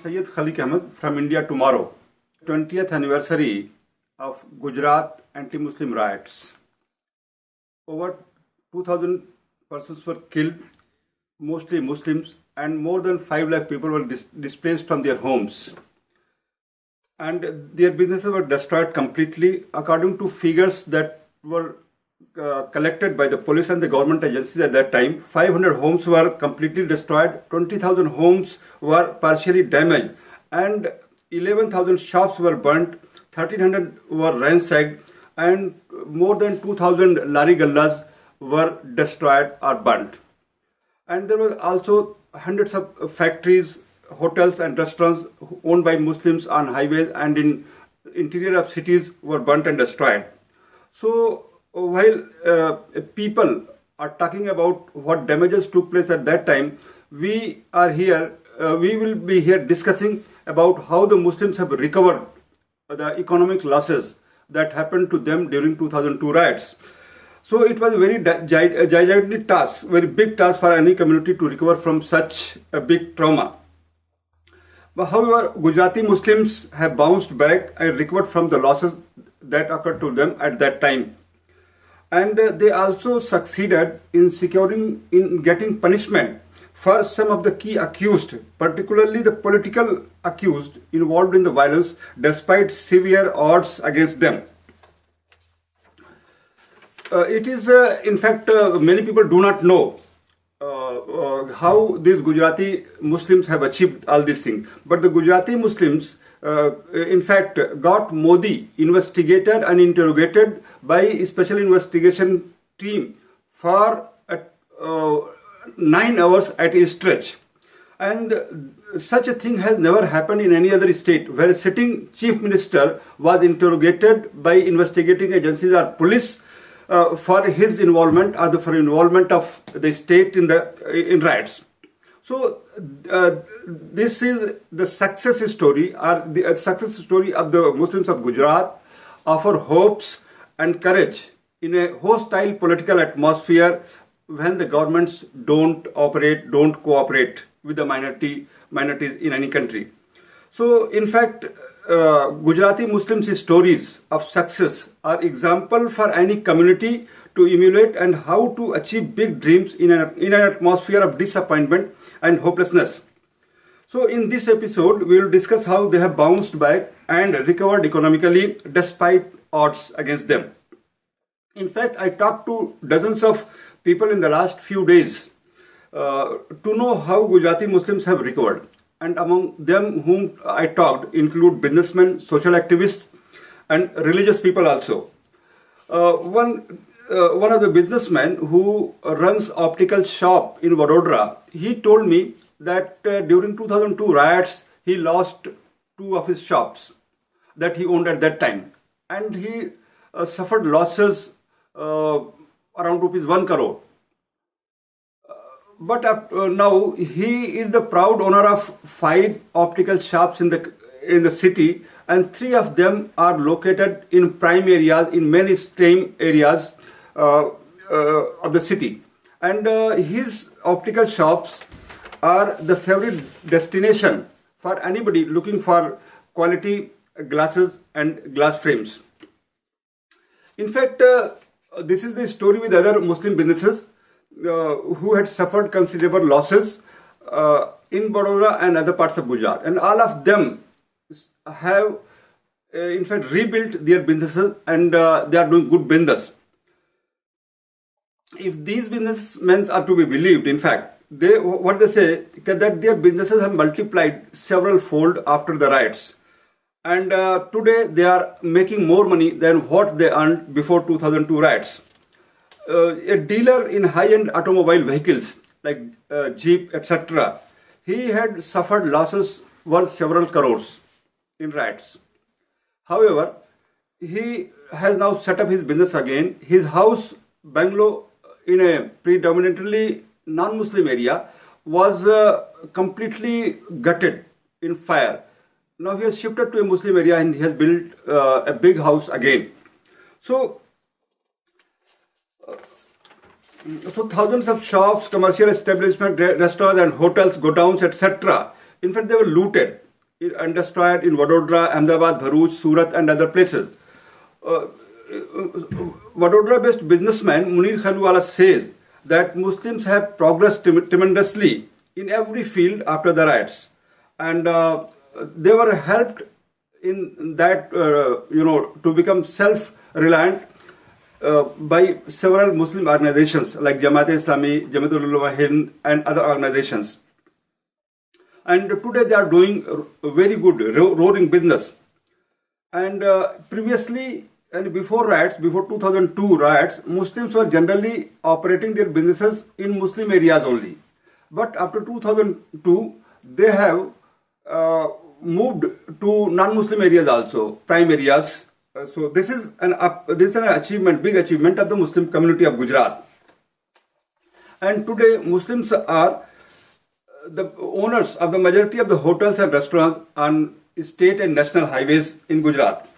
Syed Khaliq Ahmed from India tomorrow, 20th anniversary of Gujarat anti-Muslim riots. Over 2,000 persons were killed, mostly Muslims, and more than 5 lakh people were displaced from their homes. And their businesses were destroyed completely. According to figures that were collected by the police and the government agencies at that time, 500 homes were completely destroyed, 20,000 homes were partially damaged, and 11,000 shops were burnt, 1,300 were ransacked, and more than 2,000 lari gallas were destroyed or burnt. And there were also hundreds of factories, hotels and restaurants owned by Muslims on highways and in interior of cities were burnt and destroyed. So while people are talking about what damages took place at that time, we will be here discussing about how the Muslims have recovered the economic losses that happened to them during 2002 riots. So it was a very gigantic task, very big task for any community to recover from such a big trauma. But however, Gujarati Muslims have bounced back and recovered from the losses that occurred to them at that time. And they also succeeded in getting punishment for some of the key accused, particularly the political accused involved in the violence, despite severe odds against them. It is, in fact, many people do not know how these Gujarati Muslims have achieved all these things. But the Gujarati Muslims, in fact, got Modi investigated and interrogated by a special investigation team for 9 hours at a stretch. And such a thing has never happened in any other state, where a sitting chief minister was interrogated by investigating agencies or police for his involvement or for involvement of the state in riots. So this is the success story, or the success story of the Muslims of Gujarat, offer hopes and courage in a hostile political atmosphere when the governments don't cooperate with the minorities in any country. So in fact, Gujarati Muslims' stories of success are example for any community to emulate, and how to achieve big dreams in an atmosphere of disappointment and hopelessness. So in this episode, we will discuss how they have bounced back and recovered economically despite odds against them. In fact, I talked to dozens of people in the last few days to know how Gujarati Muslims have recovered. And among them whom I talked include businessmen, social activists, and religious people also. One of the businessmen who runs optical shop in Vadodara, he told me that during 2002 riots, he lost 2 of his shops that he owned at that time. And he suffered losses around rupees 1 crore. But now he is the proud owner of 5 optical shops in the city, and 3 of them are located in prime areas, in mainstream areas of the city. And his optical shops are the favorite destination for anybody looking for quality glasses and glass frames. In fact, this is the story with other Muslim businesses who had suffered considerable losses in Vadodara and other parts of Gujarat. And all of them have, in fact, rebuilt their businesses, and they are doing good business. If these businessmen are to be believed, in fact, what they say, that their businesses have multiplied several fold after the riots. And today they are making more money than what they earned before 2002 riots. A dealer in high-end automobile vehicles like Jeep, etc., he had suffered losses worth several crores in riots. However, he has now set up his business again. His house, bungalow, in a predominantly non-Muslim area, was completely gutted in fire. Now he has shifted to a Muslim area and he has built a big house again. So thousands of shops, commercial establishments, restaurants and hotels, godowns, etc. In fact, they were looted and destroyed in Vadodara, Ahmedabad, Bharuch, Surat and other places. Vadodara-based businessman Munir Khanuwala says that Muslims have progressed tremendously in every field after the riots, and they were helped in that, to become self-reliant by several Muslim organizations like Jamaat-e-Islami, Jamiatul Ulama Hind and other organizations. And today they are doing very good, roaring business. And previously and before riots, before 2002 riots, Muslims were generally operating their businesses in Muslim areas only. But after 2002, they have moved to non-Muslim areas also, prime areas. So this is an achievement, big achievement of the Muslim community of Gujarat. And today Muslims are the owners of the majority of the hotels and restaurants on state and national highways in Gujarat.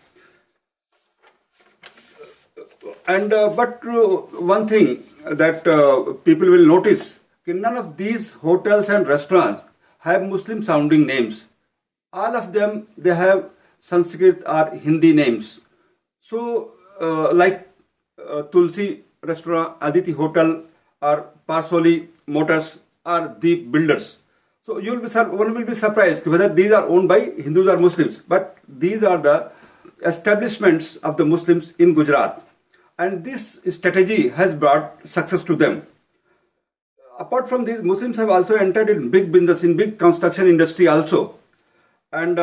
And but one thing that people will notice, none of these hotels and restaurants have Muslim sounding names. All of them, they have Sanskrit or Hindi names. So like Tulsi Restaurant, Aditi Hotel or Parsoli Motors are the builders. So one will be surprised whether these are owned by Hindus or Muslims, but these are the establishments of the Muslims in Gujarat. And this strategy has brought success to them. Apart from this, Muslims have also entered in big business, in big construction industry also. And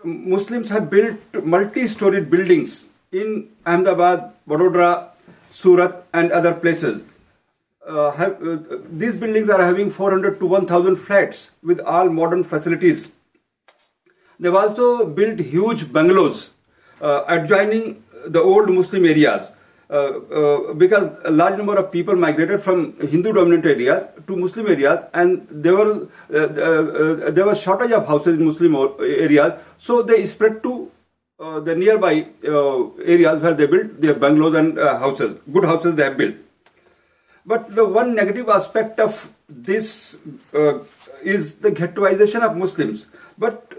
Muslims have built multi-storied buildings in Ahmedabad, Vadodara, Surat and other places. These buildings are having 400 to 1,000 flats with all modern facilities. They've also built huge bungalows adjoining the old Muslim areas. Because a large number of people migrated from Hindu-dominant areas to Muslim areas, and there was shortage of houses in Muslim areas, so they spread to the nearby areas where they built their bungalows and houses, good houses they have built. But the one negative aspect of this is the ghettoization of Muslims. But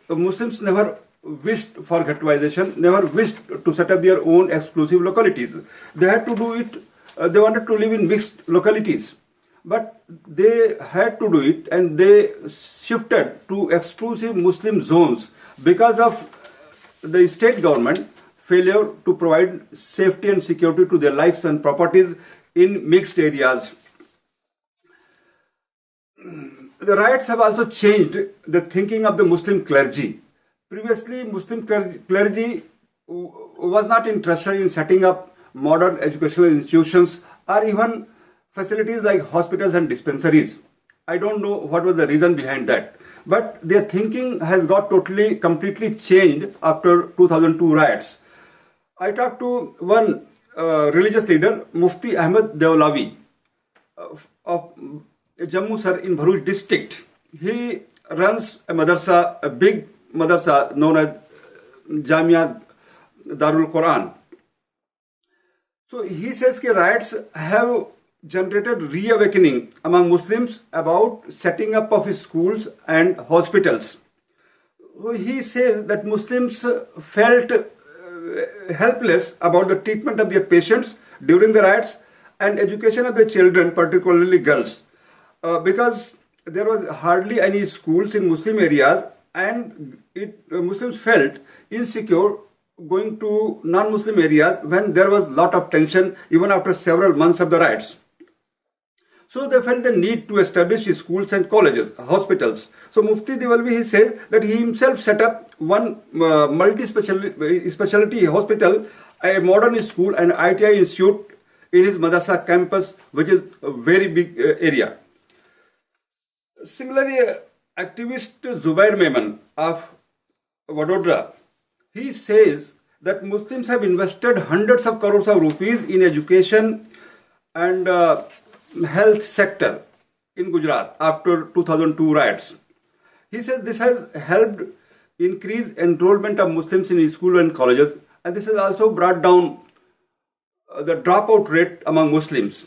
Muslims never wished for ghettoization, never wished to set up their own exclusive localities. They had to do it, they wanted to live in mixed localities. But they had to do it and they shifted to exclusive Muslim zones because of the state government failure to provide safety and security to their lives and properties in mixed areas. The riots have also changed the thinking of the Muslim clergy. Previously, Muslim clergy was not interested in setting up modern educational institutions or even facilities like hospitals and dispensaries. I don't know what was the reason behind that. But their thinking has got completely changed after 2002 riots. I talked to one religious leader, Mufti Ahmed Deolavi of Jammu Sir in Bharuch district. He runs a madrasa, a big madrasa known as Jamia Darul Quran. So he says that riots have generated reawakening among Muslims about setting up of schools and hospitals. So he says that Muslims felt helpless about the treatment of their patients during the riots and education of their children, particularly girls, because there was hardly any schools in Muslim areas, and Muslims felt insecure going to non-Muslim areas when there was a lot of tension even after several months of the riots. So they felt the need to establish schools and colleges, hospitals. So Mufti Deolavi, he says that he himself set up one multi-specialty hospital, a modern school and ITI institute in his madrasa campus, which is a very big area. Similarly, activist Zubair Memon of Vadodara, he says that Muslims have invested hundreds of crores of rupees in education and health sector in Gujarat after 2002 riots. He says this has helped increase enrollment of Muslims in schools and colleges, and this has also brought down the dropout rate among Muslims.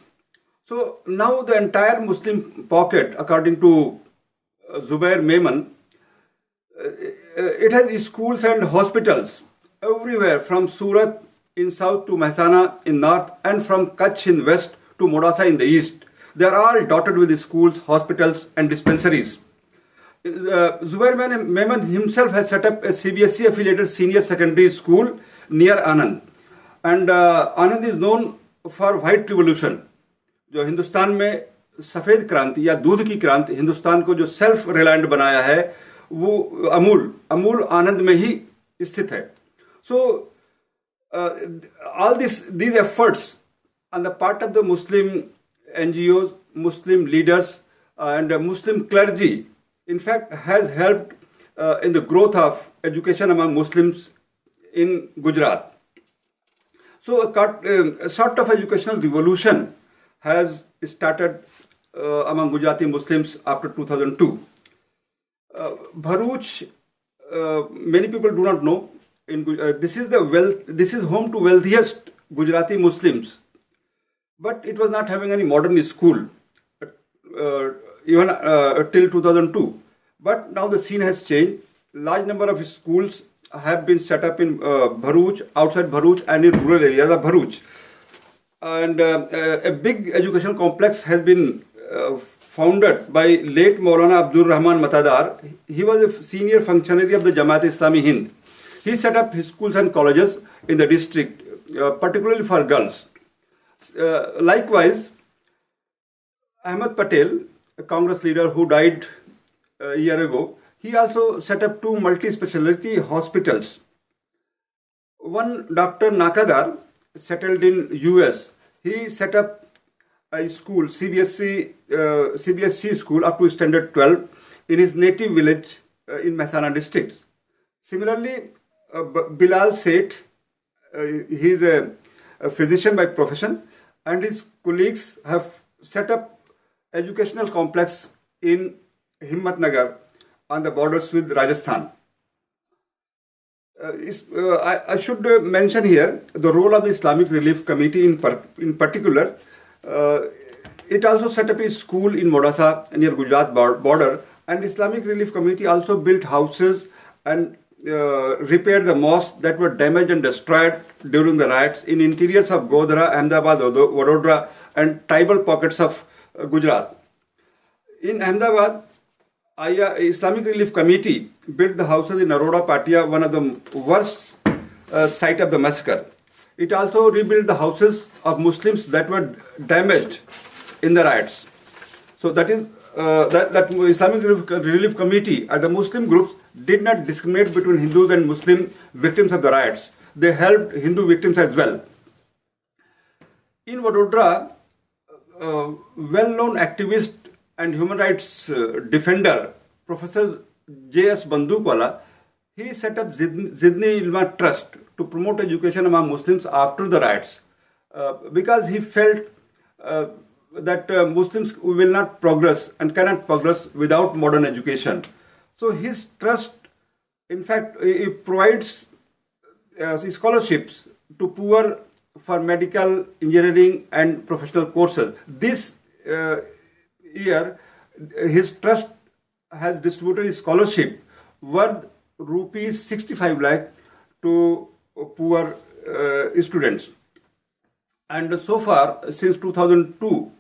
So now the entire Muslim pocket, according to Zubair Memon, it has schools and hospitals everywhere from Surat in south to Mehsana in north and from Kutch in west to Modasa in the east. They are all dotted with schools, hospitals and dispensaries. Zubair Memon himself has set up a CBSE affiliated senior secondary school near Anand. And Anand is known for white revolution. जो हिंदुस्तान में सफेद क्रांति या दूध की क्रांति हिंदुस्तान को जो सेल्फ रिलायंट बनाया है वो अमूल आनंद में ही स्थित है. So all these efforts on the part of the Muslim NGOs, Muslim leaders and Muslim clergy in fact has helped in the growth of education among Muslims in Gujarat. So a sort of educational revolution has started among Gujarati Muslims after 2002. Bharuch, many people do not know. This is home to wealthiest Gujarati Muslims, but it was not having any modern school even till 2002. But now the scene has changed. Large number of schools have been set up in Bharuch, outside Bharuch, and in rural areas of Bharuch. And a big educational complex has been founded by late Maulana Abdul Rahman Matadar. He was a senior functionary of the Jamaat-e-Islami Hind. He set up his schools and colleges in the district, particularly for girls. Likewise, Ahmed Patel, a Congress leader who died a year ago, he also set up 2 multi-specialty hospitals. One Dr. Nakadar settled in US. He set up a school, CBSE school up to standard 12 in his native village in Mehsana district. Similarly, Bilal Seth, he is a physician by profession, and his colleagues have set up educational complex in Himmatnagar on the borders with Rajasthan. I should mention here the role of the Islamic Relief Committee in particular. It also set up a school in Modasa near Gujarat border, and Islamic Relief Committee also built houses and repaired the mosques that were damaged and destroyed during the riots in interiors of Godhra, Ahmedabad, Vadodara and tribal pockets of Gujarat. In Ahmedabad, Islamic Relief Committee built the houses in Aroda Patia, one of the worst site of the massacre. It also rebuilt the houses of Muslims that were damaged in the riots. So that is that Islamic Relief Committee and the Muslim groups did not discriminate between Hindus and Muslim victims of the riots. They helped Hindu victims as well. In Vadodara, well-known activist and human rights defender, Professor J.S. Bandukwala, he set up Zidni Ilma Trust to promote education among Muslims after the riots because he felt that Muslims will not progress and cannot progress without modern education. So his trust, in fact, it provides scholarships to poor for medical, engineering and professional courses. This year, his trust has distributed a scholarship worth rupees 65 lakh to poor students. And so far, since 2002,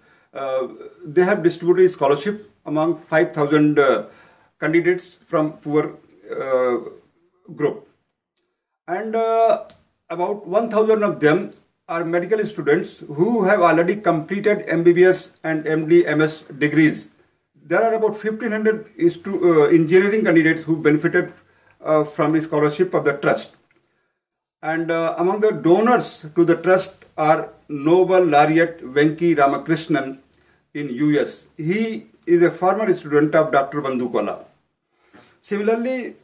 they have distributed a scholarship among 5,000 candidates from poor group. And about 1,000 of them are medical students who have already completed MBBS and MD, MS degrees. There are about 1,500 engineering candidates who benefited from the scholarship of the trust. And among the donors to the trust are Nobel laureate Venki Ramakrishnan in US. He is a former student of Dr. Bandukwala. Similarly,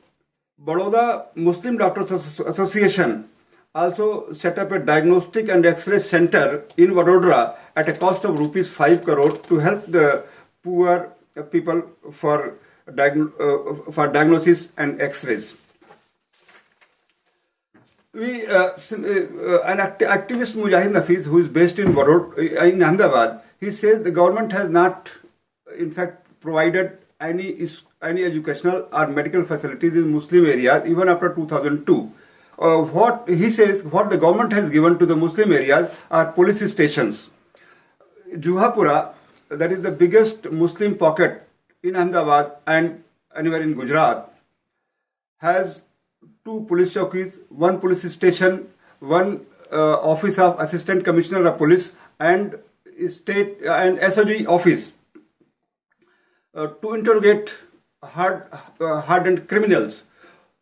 Baroda Muslim Doctors Association also set up a diagnostic and X-ray center in Vadodara at a cost of rupees 5 crore to help the poor people for diagnosis and X-rays. An activist Mujahid Nafiz, who is based in Ahmedabad, he says the government has not, in fact, provided any educational or medical facilities in Muslim areas even after 2002. What he says, what the government has given to the Muslim areas are police stations. Juhapura, that is the biggest Muslim pocket in Ahmedabad and anywhere in Gujarat, has 2 police chowkis, 1 police station, 1 office of Assistant Commissioner of Police, and state and SOG office to interrogate hardened criminals.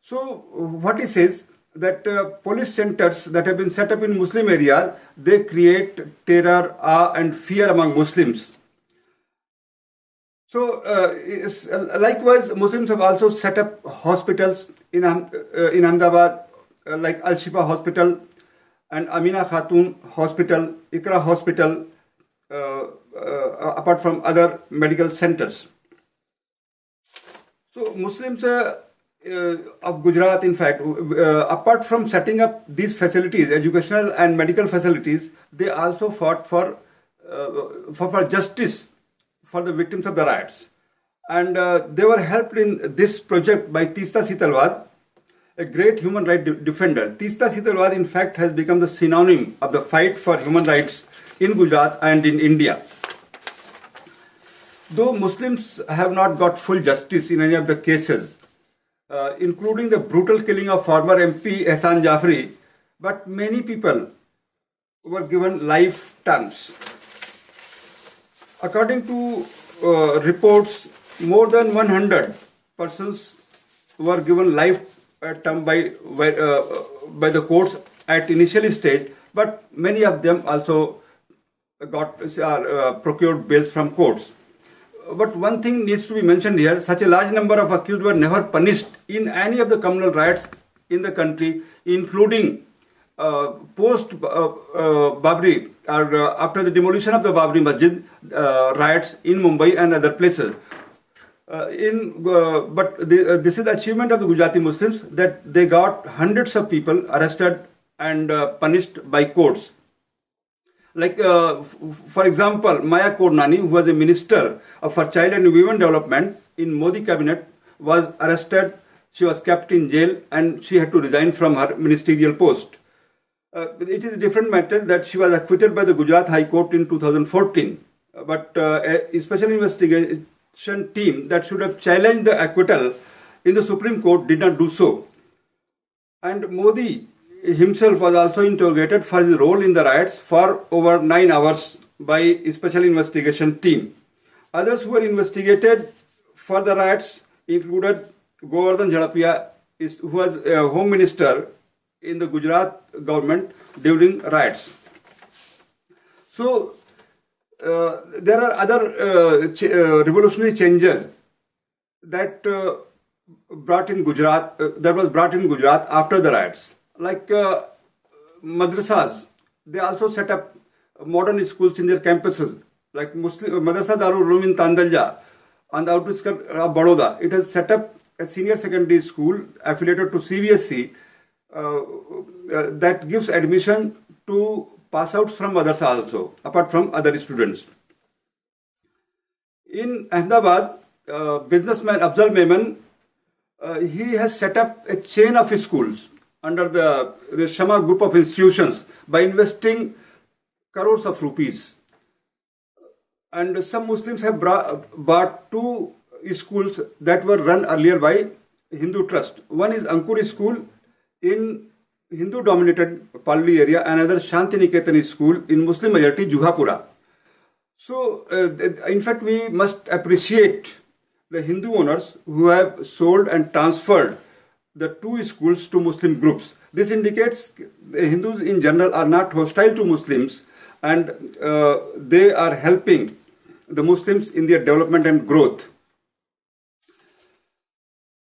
So what he says, that police centers that have been set up in Muslim areas, they create terror, awe and fear among Muslims. So likewise, Muslims have also set up hospitals in Ahmedabad, like Al Shifa Hospital and Amina Khatun Hospital, Ikra Hospital, apart from other medical centers. So Muslims of Gujarat, in fact, apart from setting up these facilities, educational and medical facilities, they also fought for justice for the victims of the riots. And they were helped in this project by Tista Sitalwad, a great human rights defender. Tista Sitalwad, in fact, has become the synonym of the fight for human rights in Gujarat and in India. Though Muslims have not got full justice in any of the cases, including the brutal killing of former MP Ehsan Jafri, but many people were given life terms. According to reports, more than 100 persons were given life term by the courts at initial stage, but many of them also got procured bails from courts. But one thing needs to be mentioned here: such a large number of accused were never punished in any of the communal riots in the country, including post Babri or after the demolition of the Babri Masjid riots in Mumbai and other places. This is the achievement of the Gujarati Muslims, that they got hundreds of people arrested and punished by courts. Like, for example, Maya Kodnani, who was a minister for child and women development in Modi cabinet, was arrested. She was kept in jail and she had to resign from her ministerial post. It is a different matter that she was acquitted by the Gujarat High Court in 2014. But a special investigation team that should have challenged the acquittal in the Supreme Court did not do so. And Modi himself was also interrogated for his role in the riots for over 9 hours by a special investigation team. Others who were investigated for the riots included Govardhan Jadapia, who was a home minister in the Gujarat government during riots. So there are other revolutionary changes that brought in Gujarat after the riots. Like madrasas, they also set up modern schools in their campuses. Like Madrasa Darul Uloom in Tandalja on the outskirts of Baroda. It has set up a senior secondary school affiliated to CBSE that gives admission to pass outs from madrasa also, apart from other students. In Ahmedabad, businessman Afzal Memon, he has set up a chain of schools under the Shama group of institutions by investing crores of rupees. And some Muslims have bought 2 schools that were run earlier by Hindu Trust. One is Ankur School in Hindu-dominated Palli area, another Shantiniketan School in Muslim-majority Juhapura. So, in fact, we must appreciate the Hindu owners who have sold and transferred the 2 schools to Muslim groups. This indicates the Hindus in general are not hostile to Muslims, and they are helping the Muslims in their development and growth.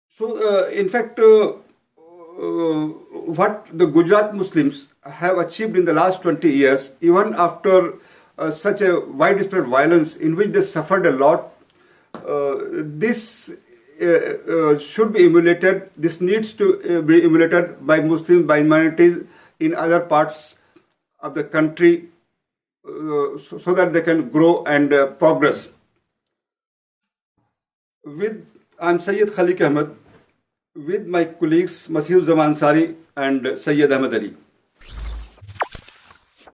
So, in fact, what the Gujarat Muslims have achieved in the last 20 years, even after such a widespread violence in which they suffered a lot, this should be emulated. This needs to be emulated by Muslim minorities in other parts of the country so that they can grow and progress. I'm Syed KHALIQUE Ahmed with my colleagues Masihuzzaman Ansari and Syed Ahmed Ali.